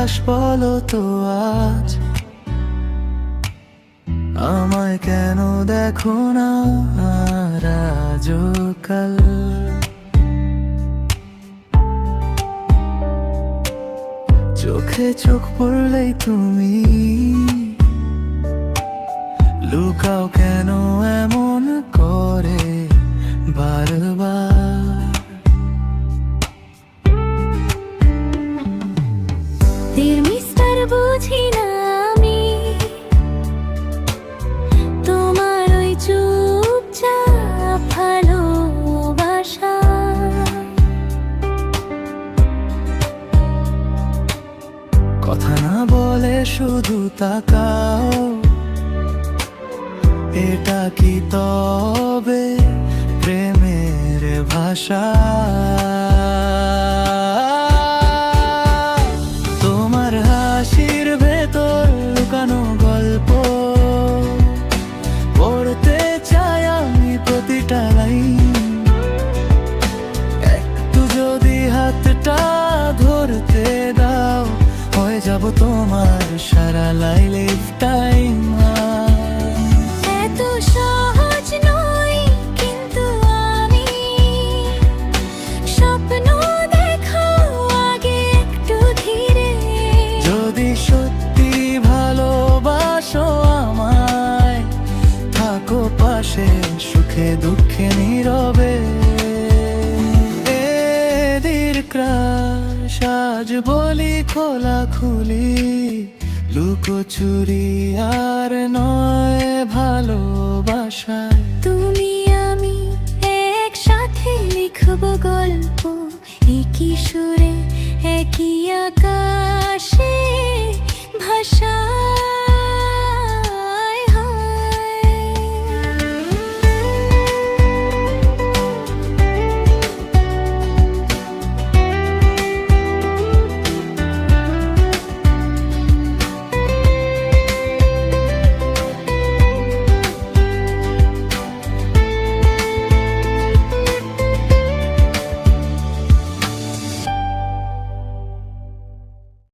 আকাশ বলো তো আজ আমায় কেন দেখো না আর আজও কাল। চোখে চোখ পড়লেই তুমি লুকাও কেন এমন করে বারবার। দেড় মিস্টার বুঝি না আমি তোমার ওই চুপচাপ ভালোবাসা। কথা না বলে শুধু তাকাও, এটা কি তবে প্রেমের ভাষা? তোমার হাসির ভেতর লুকানো গল্প পড়তে চাই আমি প্রতিটা লাইন। একটু যদি হাতটা ধরতে দাও হয়ে যাব তোমার সারা লাইফ টাইম। এত সহজ নয় কিন্তু আমি স্বপ্ন দেখো আগে একটু ধীরে। যদি সত্যি ভালোবাসো আমায় থাকো পাশে সুখে দুঃখে নীরবে। এদের ক্রাশ আজ বলি খোলা খুলি, লুকোচুরি আর নয় ভালোবাসায়। তুমি আমি একসাথে লিখবো গল্প, একই সুরে একই আকাশে ভাষা।